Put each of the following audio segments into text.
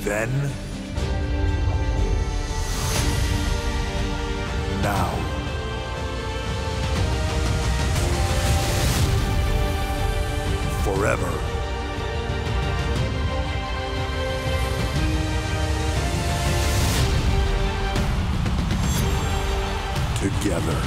Then, now, forever. Together.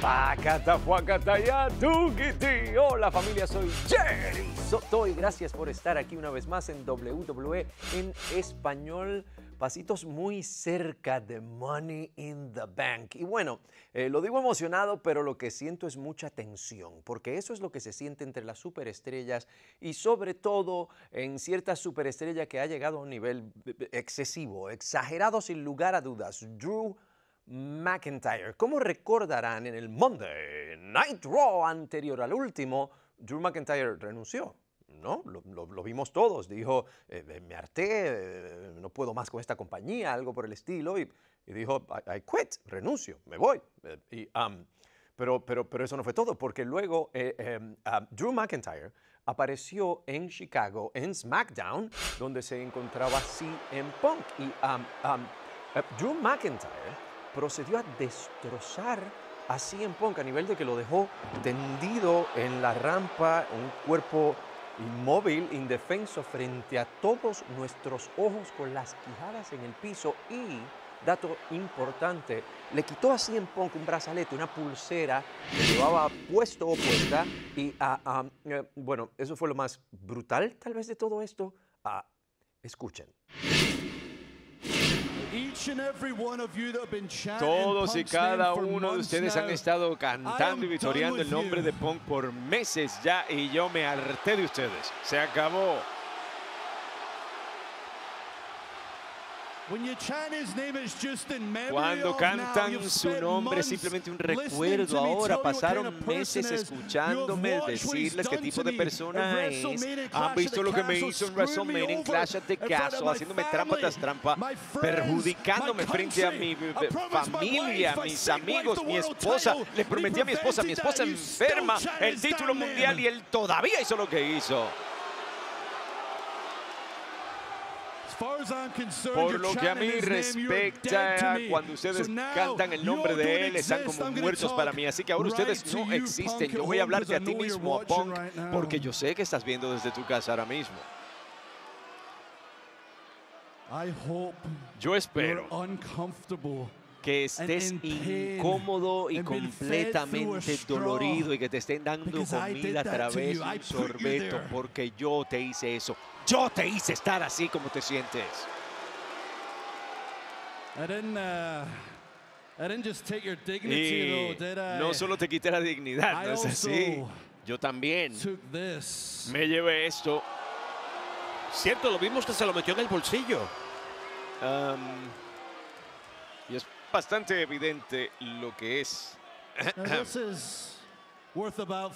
Pacata, fuacata, ya, tukiti. Hola familia, soy Jerry Soto y gracias por estar aquí una vez más en WWE en español. Pasitos muy cerca de Money in the Bank. Y bueno, lo digo emocionado, pero lo que siento es mucha tensión, porque eso es lo que se siente entre las superestrellas y sobre todo en cierta superestrella que ha llegado a un nivel excesivo, exagerado sin lugar a dudas. Drew McIntyre. Como recordarán, en el Monday Night Raw anterior al último, Drew McIntyre renunció, ¿no? Lo vimos todos. Dijo, me harté, no puedo más con esta compañía, algo por el estilo, y dijo, I quit, renuncio, me voy. Pero eso no fue todo, porque luego Drew McIntyre apareció en Chicago, en SmackDown, donde se encontraba CM Punk. Y Drew McIntyre procedió a destrozar a CM Punk a nivel de que lo dejó tendido en la rampa, un cuerpo inmóvil, indefenso, frente a todos nuestros ojos con las quijadas en el piso. Y, dato importante, le quitó a CM Punk un brazalete, una pulsera que llevaba puesto o puesta. Y, bueno, eso fue lo más brutal tal vez de todo esto. Escuchen. Todos y cada uno de ustedes han estado cantando y vitoreando el nombre de Punk por meses ya y yo me harté de ustedes. Se acabó. Cuando cantan su nombre es simplemente un recuerdo. Ahora pasaron meses escuchándome decirles qué tipo de persona es. Han visto lo que me hizo en WrestleMania, en Clash at the Castle, haciéndome trampa tras trampa, perjudicándome frente a mi familia, mis amigos, mi esposa. Le prometí a mi esposa enferma, el título mundial y él todavía hizo lo que hizo. Por lo que a mí respecta, cuando ustedes cantan el nombre de él, están como muertos para mí. Así que ahora ustedes no existen. Yo voy a hablarte a ti mismo, a Punk, porque yo sé que estás viendo desde tu casa ahora mismo. Yo espero que estés incómodo y completamente dolorido y que te estén dando comida a través de un sorbeto, porque yo te hice eso. Yo te hice estar así como te sientes. Y no solo te quité la dignidad, ¿no es así? Yo también me llevé esto. Cierto, lo vimos que se lo metió en el bolsillo. Y es bastante evidente lo que es.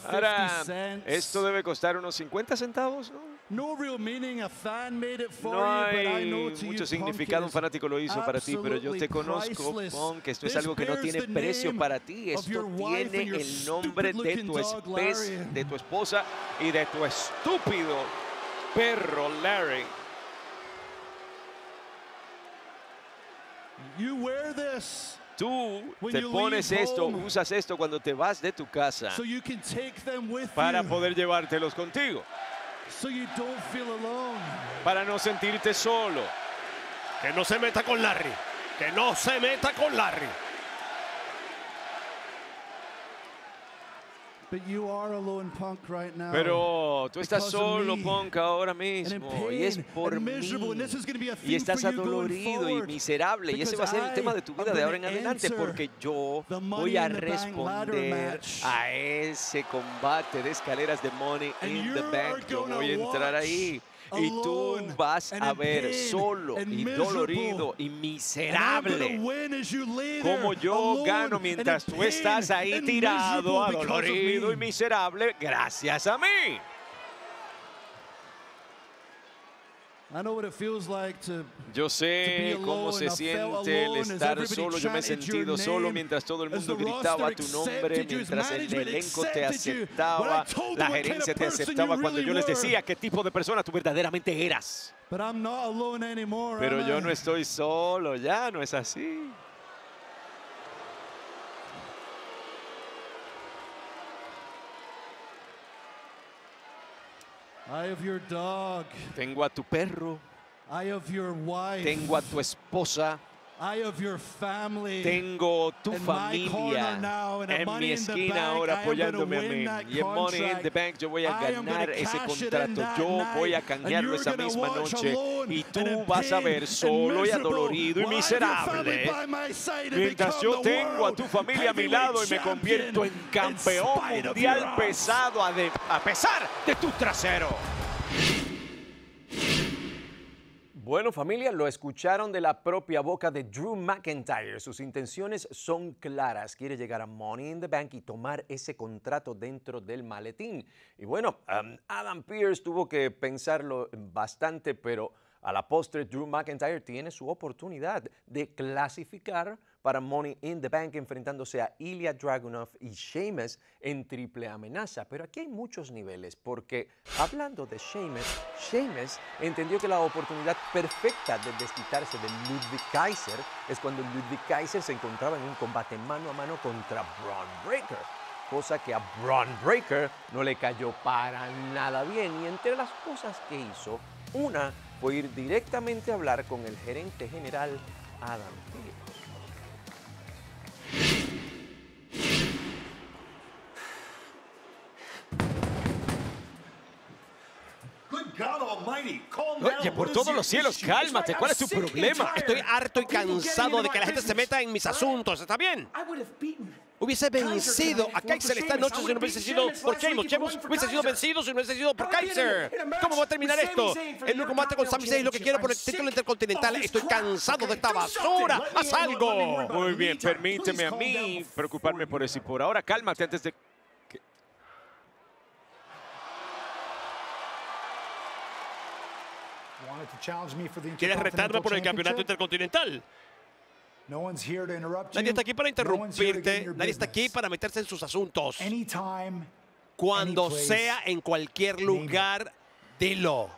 Ahora, esto debe costar unos 50 centavos, ¿no? No hay mucho significado, un fanático lo hizo para ti, pero yo te conozco, Punk, esto es algo que no tiene precio para ti. Esto tiene el nombre de tu esposa y de tu estúpido perro Larry. Tú te pones esto, usas esto cuando te vas de tu casa para poder llevártelos contigo. Para no sentirte solo. Que no se meta con Larry. Que no se meta con Larry. Pero tú estás solo, Punk, ahora mismo, y es por mí. Y estás adolorido y miserable, y ese va a ser el tema de tu vida de ahora en adelante, porque yo voy a responder a ese combate de escaleras de Money in the Bank. Yo voy a entrar ahí. Y tú vas a ver solo y dolorido y miserable como yo gano mientras tú estás ahí tirado, adolorido y miserable gracias a mí. Yo sé cómo se siente el estar solo. Yo me he sentido solo mientras todo el mundo gritaba tu nombre, mientras el elenco te aceptaba, la gerencia te aceptaba cuando yo les decía qué tipo de persona tú verdaderamente eras. Pero yo no estoy solo, ya no es así. Tengo a tu perro. Tengo a tu esposa. Tengo tu familia en mi esquina ahora apoyándome a mí. Y en Money in the Bank yo voy a ganar ese contrato. Yo voy a canjearlo esa misma noche. Y tú vas a ver solo y adolorido y miserable. Mientras yo tengo a tu familia a mi lado y me convierto en campeón mundial pesado a pesar de tu trasero. Bueno, familia, lo escucharon de la propia boca de Drew McIntyre. Sus intenciones son claras. Quiere llegar a Money in the Bank y tomar ese contrato dentro del maletín. Y bueno, Adam Pearce tuvo que pensarlo bastante, pero a la postre Drew McIntyre tiene su oportunidad de clasificar para Money in the Bank enfrentándose a Ilya Dragunov y Sheamus en triple amenaza. Pero aquí hay muchos niveles porque hablando de Sheamus entendió que la oportunidad perfecta de desquitarse de Ludwig Kaiser es cuando Ludwig Kaiser se encontraba en un combate mano a mano contra Bron Breakker, cosa que a Bron Breakker no le cayó para nada bien. Y entre las cosas que hizo, una fue ir directamente a hablar con el gerente general Adam Pearce. Oye, por todos los cielos, cálmate. ¿Cuál es tu problema? Estoy harto y cansado de que la gente se meta en mis asuntos. ¿Está bien? Hubiese vencido a Kaiser esta noche si no hubiese sido por Sheamus. Sheamus hubiese sido vencido si no hubiese sido por Kaiser. ¿Cómo va a terminar esto? En un combate con Sami Zayn, lo que quiero por el título intercontinental. Estoy cansado de esta basura. ¡Haz algo! Muy bien, permíteme a mí preocuparme por eso. Y por ahora, cálmate antes de... ¿Quieres retarme por el campeonato intercontinental? Nadie está aquí para interrumpirte, nadie está aquí para meterse en sus asuntos. Cuando sea, en cualquier lugar, dilo.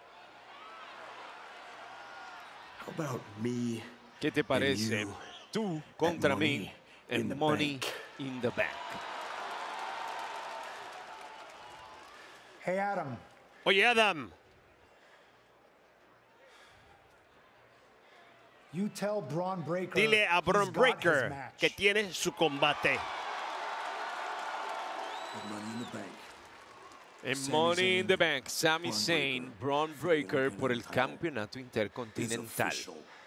¿Qué te parece? Tú contra mí en Money in the Bank. Oye, Adam. Dile a Bron Breakker que tiene su combate. En Money in the Bank, Sami Zayn, Bron Breakker por el campeonato intercontinental.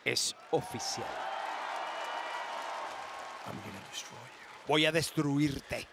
Es oficial. Voy a destruirte.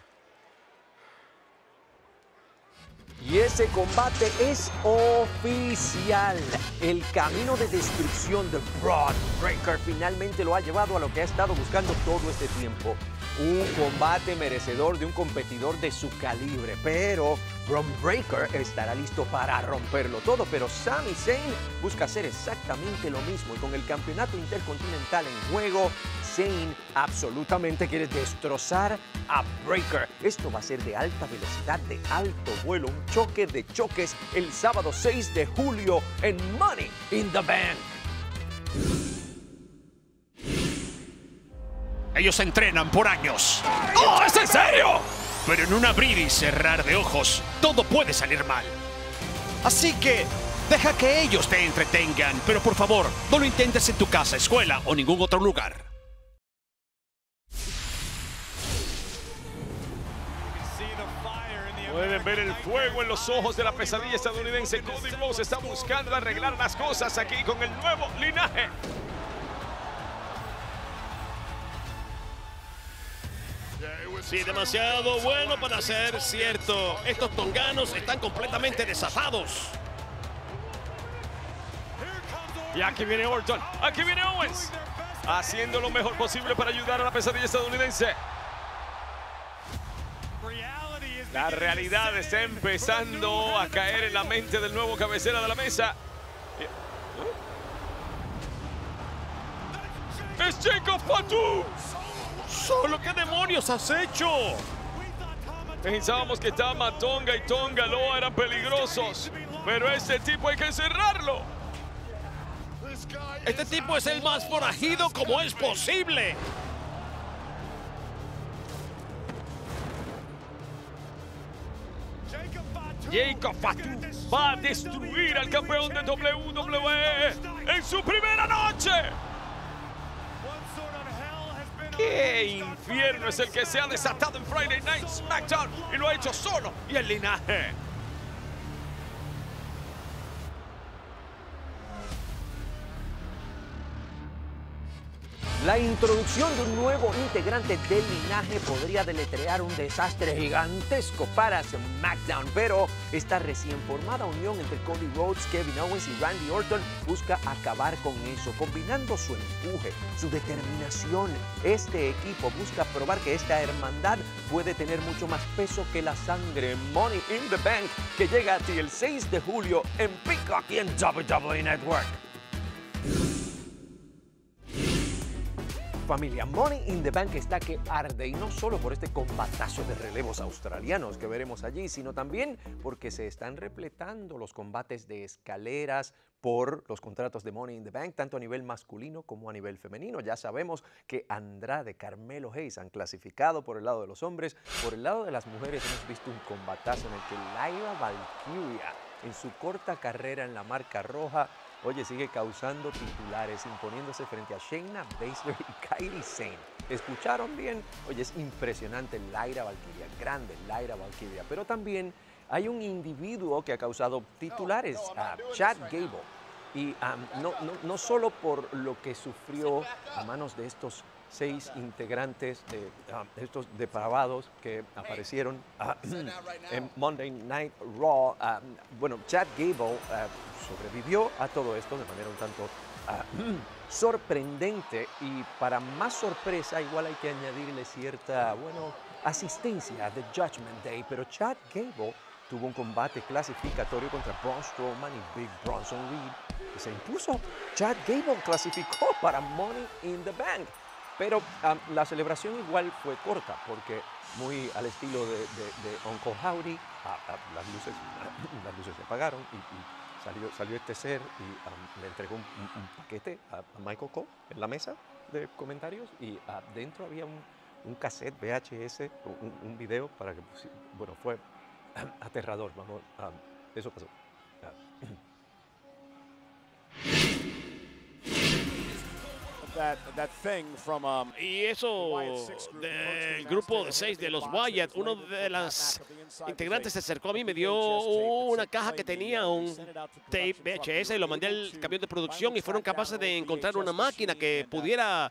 Y ese combate es oficial. El camino de destrucción de Bron Breakker finalmente lo ha llevado a lo que ha estado buscando todo este tiempo. Un combate merecedor de un competidor de su calibre. Pero Bron Breakker estará listo para romperlo todo. Pero Sami Zayn busca hacer exactamente lo mismo. Y con el campeonato intercontinental en juego, Zayn absolutamente quiere destrozar a Breakker. Esto va a ser de alta velocidad, de alto vuelo. Un choque de choques el sábado 6 de julio en Money in the Bank. Ellos entrenan por años. ¡Oh, es en serio! Pero en un abrir y cerrar de ojos, todo puede salir mal. Así que deja que ellos te entretengan, pero por favor, no lo intentes en tu casa, escuela o ningún otro lugar. Pueden ver el fuego en los ojos de la pesadilla estadounidense. Cody Rhodes está buscando arreglar las cosas aquí con el nuevo linaje. Sí, demasiado bueno para ser cierto. Estos tonganos están completamente desatados. Y aquí viene Orton, aquí viene Owens, haciendo lo mejor posible para ayudar a la pesadilla estadounidense. La realidad está empezando a caer en la mente del nuevo cabecera de la mesa. ¡Es Jacob Fatu! ¿Solo qué demonios has hecho? Pensábamos que Tama Tonga y Tonga Loa eran peligrosos, pero este tipo hay que encerrarlo. Este tipo es el más forajido como es posible. Jacob Fatu va a destruir al campeón de WWE en su primera noche. ¡Qué infierno es el que se ha desatado en Friday Night SmackDown! Y lo ha hecho solo y el linaje. La introducción de un nuevo integrante del linaje podría deletrear un desastre gigantesco para SmackDown, pero esta recién formada unión entre Cody Rhodes, Kevin Owens y Randy Orton busca acabar con eso, combinando su empuje, su determinación. Este equipo busca probar que esta hermandad puede tener mucho más peso que la sangre. Money in the Bank, que llega a ti el 6 de julio en Peacock y en WWE Network. Familia, Money in the Bank está que arde, y no solo por este combatazo de relevos australianos que veremos allí, sino también porque se están repletando los combates de escaleras por los contratos de Money in the Bank, tanto a nivel masculino como a nivel femenino. Ya sabemos que Andrade, Carmelo Hayes han clasificado por el lado de los hombres. Por el lado de las mujeres hemos visto un combatazo en el que Lyra Valkyria, en su corta carrera en la marca roja, oye, sigue causando titulares, imponiéndose frente a Shayna Baszler y Kairi Sane. ¿Escucharon bien? Oye, es impresionante Lyra Valkyria, grande Lyra Valkyria. Pero también hay un individuo que ha causado titulares, Chad Gable. Y no solo por lo que sufrió a manos de estos 6 integrantes, de estos depravados que aparecieron en Monday Night Raw. Bueno, Chad Gable sobrevivió a todo esto de manera un tanto sorprendente, y para más sorpresa igual hay que añadirle cierta, bueno, asistencia de Judgment Day, pero Chad Gable tuvo un combate clasificatorio contra Braun Strowman y Big Bronson Reed y se impuso. Chad Gable clasificó para Money in the Bank. Pero la celebración igual fue corta, porque muy al estilo de Uncle Howdy, las luces se apagaron y salió este ser y le entregó un paquete a Michael Cole en la mesa de comentarios, y dentro había un cassette VHS, un video para que, bueno, fue aterrador, vamos, eso pasó. Y eso del grupo de 6 de los Wyatt, uno de las integrantes se acercó a mí, me dio una caja que tenía un tape VHS y lo mandé al camión de producción, y fueron capaces de encontrar una máquina que pudiera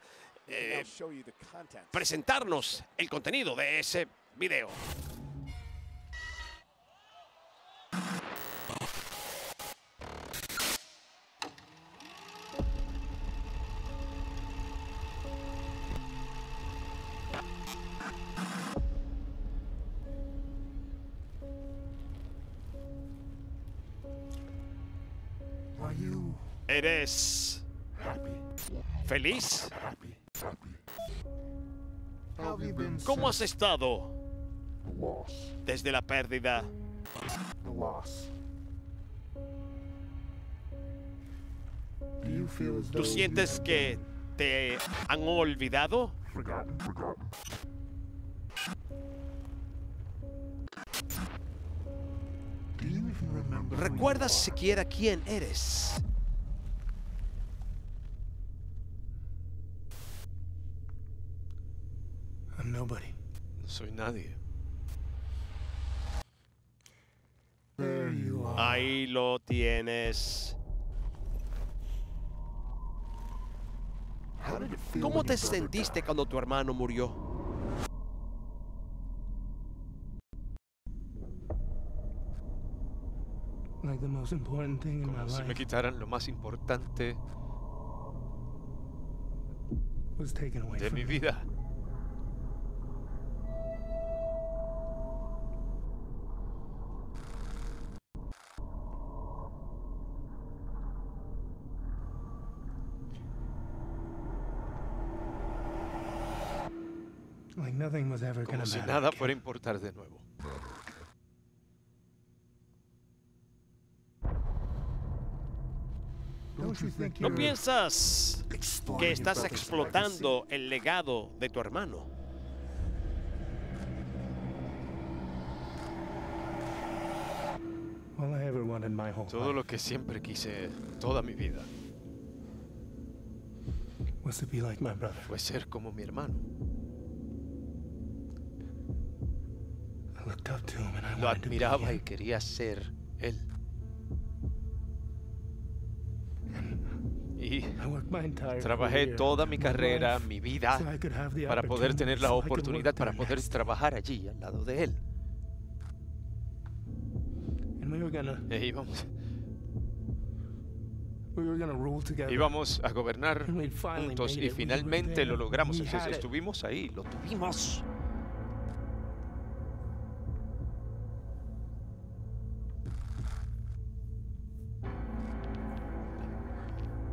presentarnos el contenido de ese video. ¿Eres feliz? ¿Cómo has estado desde la pérdida? ¿Tú sientes que te han olvidado? ¿Recuerdas siquiera quién eres? No soy nadie. Ahí lo tienes. ¿Cómo te sentiste cuando tu hermano murió? Como si me quitaran lo más importante de mi vida. Como si nada fuera a importar de nuevo. ¿No piensas que estás explotando el legado de tu hermano? Todo lo que siempre quise toda mi vida fue ser como mi hermano. Lo admiraba y quería ser él. Y trabajé toda mi carrera, mi vida, para poder tener la oportunidad, para poder trabajar allí al lado de él. Íbamos a gobernar juntos y finalmente lo logramos. Estuvimos ahí, lo tuvimos.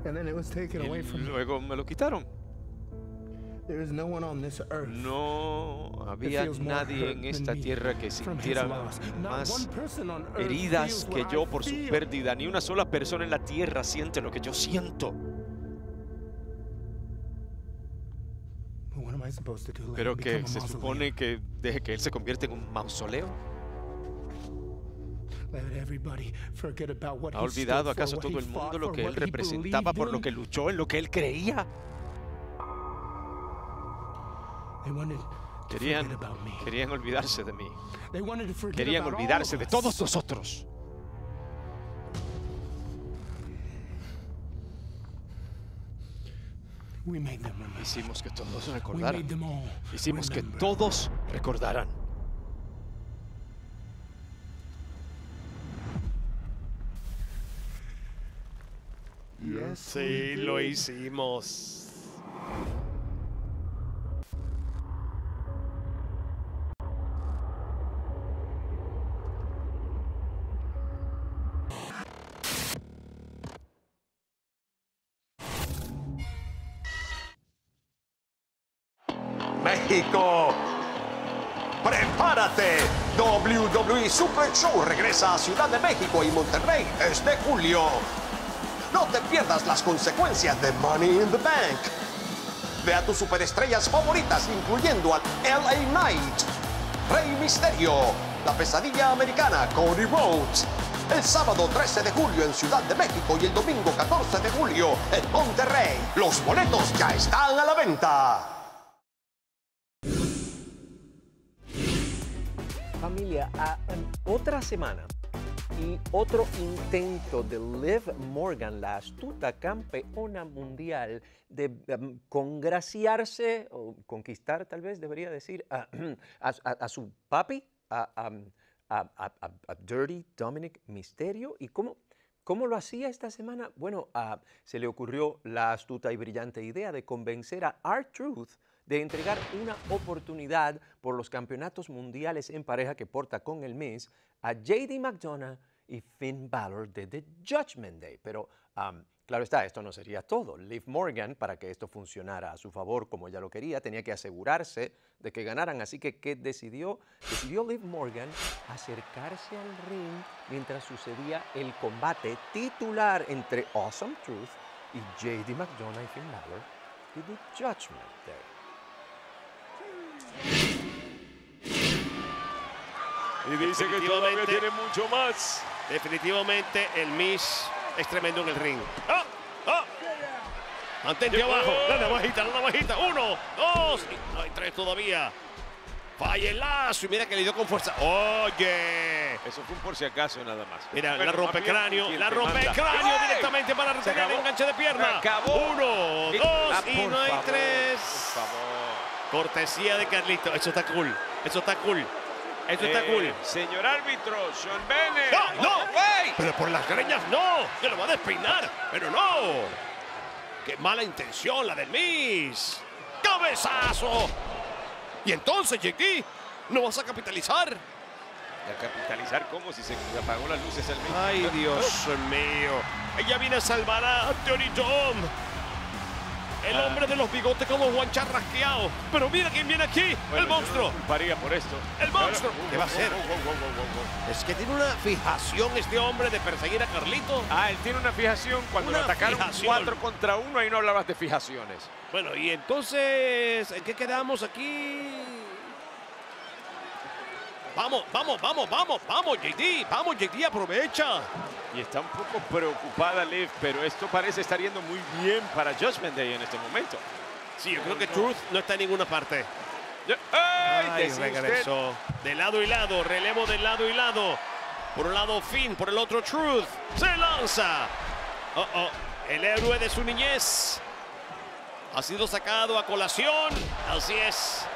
Y luego me lo quitaron. No había nadie en esta tierra que sintiera más heridas que yo por su pérdida. Ni una sola persona en la tierra siente lo que yo siento. Pero que se supone que deje que él se convierta en un mausoleo. ¿Ha olvidado acaso todo el mundo lo que él representaba, por lo que luchó, en lo que él creía? Querían olvidarse de mí. Querían olvidarse de todos nosotros. Hicimos que todos recordaran. Hicimos que todos recordaran. Sí, lo hicimos. México, prepárate. WWE Super Show regresa a Ciudad de México y Monterrey este julio. No te pierdas las consecuencias de Money in the Bank. Ve a tus superestrellas favoritas, incluyendo al LA Knight, Rey Mysterio, la pesadilla americana Cody Rhodes, el sábado 13 de julio en Ciudad de México y el domingo 14 de julio en Monterrey. Los boletos ya están a la venta. Familia, otra semana y otro intento de Liv Morgan, la astuta campeona mundial, de congraciarse o conquistar, tal vez debería decir, a su papi, a Dirty Dominic Mysterio. ¿Y cómo lo hacía esta semana? Bueno, se le ocurrió la astuta y brillante idea de convencer a R-Truth de entregar una oportunidad por los campeonatos mundiales en pareja que porta con el Miz a JD McDonagh y Finn Balor de The Judgment Day. Pero claro está, esto no sería todo. Liv Morgan, para que esto funcionara a su favor como ella lo quería, tenía que asegurarse de que ganaran. Así que, ¿qué decidió? Decidió Liv Morgan acercarse al ring mientras sucedía el combate titular entre Awesome Truth y JD McDonagh y Finn Balor de The Judgment Day. Y dice que todavía tiene mucho más. Definitivamente el Miz es tremendo en el ring. ¡Ah! ¡Ah! Mantente abajo. La navajita. 1, 2. No hay 3 todavía. Falla el lazo. Y mira que le dio con fuerza. Oye. Eso fue un por si acaso nada más. Mira, la rompecráneo. La rompecráneo directamente para retener el enganche de pierna. 1, 2 y no hay 3. Por favor. Cortesía de Carlito. Eso está cool. Eso está cool. Señor árbitro, Sean Bennett. ¡No! Pero por las greñas no. Que lo va a despeinar. Pero no. ¡Qué mala intención la del Miz! ¡Cabezazo! Y entonces, JD, ¿no vas a capitalizar? ¿A capitalizar cómo? Si se apagó las luces el Miz. ¡Ay, Dios mío! Ella viene a salvar a Theory Dome. El hombre de los bigotes como guanchar rasqueado. Pero mira quién viene aquí. Bueno, el monstruo. Yo no culparía por esto. El monstruo. ¿Qué va a hacer? Wow. Es que tiene una fijación este hombre de perseguir a Carlito. Ah, él tiene una fijación. Cuando Una lo atacaron fijación. 4 contra 1, ahí no hablabas de fijaciones. Bueno, y entonces, ¿en qué quedamos aquí? Vamos, JD. Vamos, JD, aprovecha. Y está un poco preocupada Liv, pero esto parece estar yendo muy bien para Judgment Day en este momento. Sí, yo creo que Truth no está en ninguna parte. ¡Ay! Ay, Decía usted. regresó. De lado y lado, relevo de lado y lado. Por un lado Finn, por el otro Truth. Se lanza. El héroe de su niñez ha sido sacado a colación. Así es.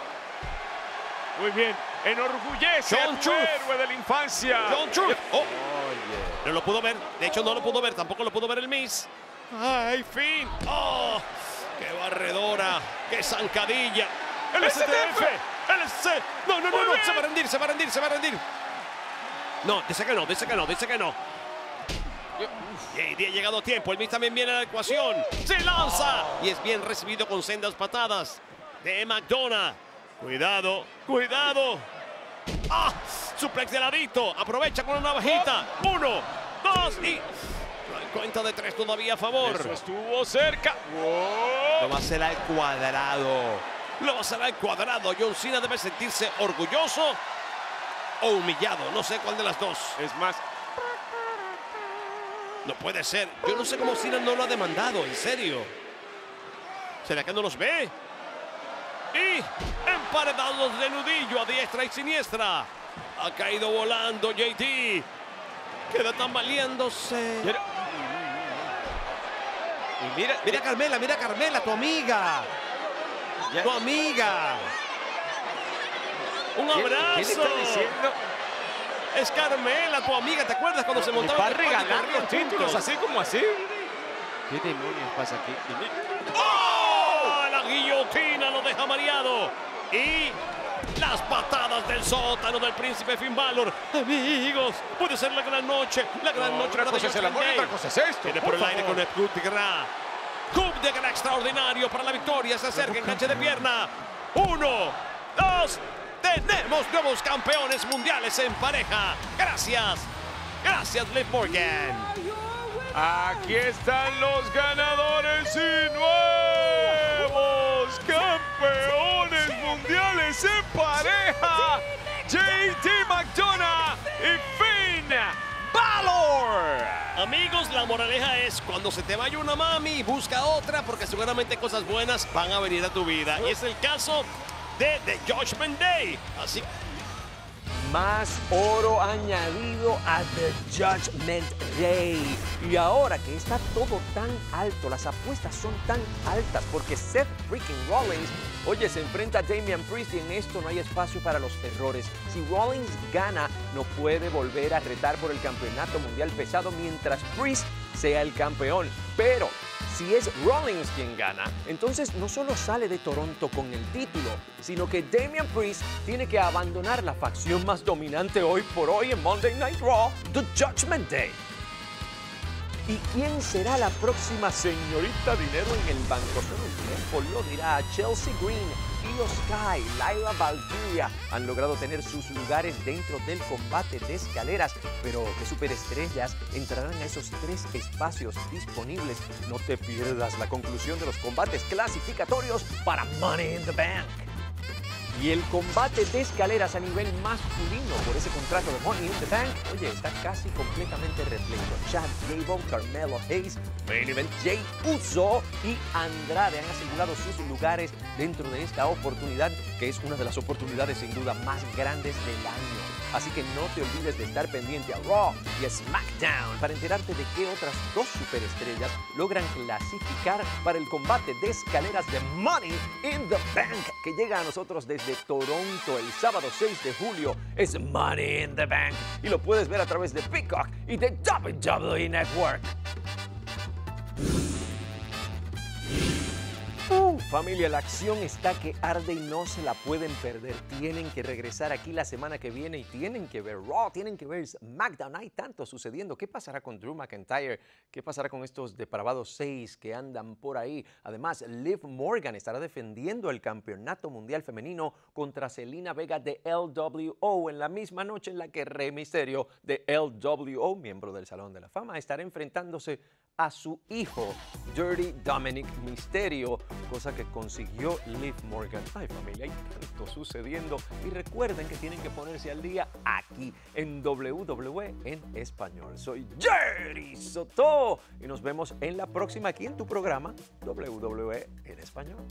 Muy bien. Enorgullece John a tu Truth. héroe de la infancia. John Truth. Oh, Oye. no lo pudo ver. De hecho, no lo pudo ver. Tampoco lo pudo ver el Miz. ¡Ay, Finn! ¡Oh! ¡Qué barredora! ¡Qué zancadilla! ¡El STF! ¡El STF! ¡No! Se va a rendir. No, dice que no. JD ha llegado a tiempo. El Miz también viene a la ecuación. ¡Se lanza! Y es bien recibido con sendas patadas de McDonagh. Cuidado. ¡Ah! Suplex de ladito. Aprovecha con una navajita. 1, 2 y... No hay cuenta de 3 todavía a favor. Eso estuvo cerca. Lo va a hacer al cuadrado. John Cena debe sentirse orgulloso o humillado. No sé cuál de las dos. Es más, No puede ser. Yo no sé cómo Cena no lo ha demandado. En serio. ¿Será que no los ve? Y emparedados de nudillo a diestra y siniestra. Ha caído volando JD. Queda tambaleándose. y mira, Mira a Carmela, tu amiga. Ya. Tu amiga. Un ¿Qué abrazo. le está diciendo? Es Carmela, tu amiga. ¿Te acuerdas cuando se Le montaron va a en el parque regalar corriendo los títulos juntos? así como así. ¿Qué demonios pasa aquí? ¡Oh! La guillotina lo deja mareado. Y las patadas del sótano del príncipe Finn Balor. Amigos, puede ser la gran noche. La gran noche Otra para cosa es el amor y otra cosa es esto. Viene por el aire favor. con el Coup de Gras. Coup de Gras extraordinario para la victoria. Se acerca, enganche de pierna. 1, 2. Tenemos nuevos campeones mundiales en pareja. Gracias, Liv Morgan. Aquí están los ganadores y nuevos campeones mundiales en pareja. JD McDonagh y Finn Balor. Amigos, la moraleja es cuando se te vaya una mami, busca otra porque seguramente cosas buenas van a venir a tu vida. Y es el caso de The Judgment Day. Así Más oro añadido a The Judgment Day. Y ahora que está todo tan alto, las apuestas son tan altas porque Seth freaking Rollins, oye, se enfrenta a Damian Priest y en esto no hay espacio para los errores. Si Rollins gana, no puede volver a retar por el campeonato mundial pesado mientras Priest sea el campeón. Pero si es Rollins quien gana, entonces no solo sale de Toronto con el título, sino que Damian Priest tiene que abandonar la facción más dominante hoy por hoy en Monday Night Raw, The Judgment Day. ¿Y quién será la próxima señorita dinero en el banco? Solo el tiempo lo dirá. Chelsea Green, Io Sky, Lyra Valkyria han logrado tener sus lugares dentro del combate de escaleras, pero ¿qué superestrellas entrarán a esos 3 espacios disponibles? No te pierdas la conclusión de los combates clasificatorios para Money in the Bank. Y el combate de escaleras a nivel masculino por ese contrato de Money in the Bank, oye, está casi completamente repleto. Chad Gable, Carmelo Hayes, Main Event Jey Uso y Andrade han asegurado sus lugares dentro de esta oportunidad, que es una de las oportunidades sin duda más grandes del año. Así que no te olvides de estar pendiente a Raw y a SmackDown para enterarte de qué otras 2 superestrellas logran clasificar para el combate de escaleras de Money in the Bank que llega a nosotros desde Toronto el sábado 6 de julio. Es Money in the Bank y lo puedes ver a través de Peacock y de WWE Network. Familia, la acción está que arde y no se la pueden perder. Tienen que regresar aquí la semana que viene y tienen que ver Raw, tienen que ver SmackDown. Hay tanto sucediendo. ¿Qué pasará con Drew McIntyre? ¿Qué pasará con estos depravados 6 que andan por ahí? Además, Liv Morgan estará defendiendo el campeonato mundial femenino contra Zelina Vega de LWO en la misma noche en la que Rey Mysterio de LWO, miembro del Salón de la Fama, estará enfrentándose a su hijo, Dirty Dominic Mysterio, cosa que consiguió Liv Morgan. Ay, familia, hay tanto sucediendo. Y recuerden que tienen que ponerse al día aquí en WWE en español. Soy Jerry Soto y nos vemos en la próxima aquí en tu programa WWE en español.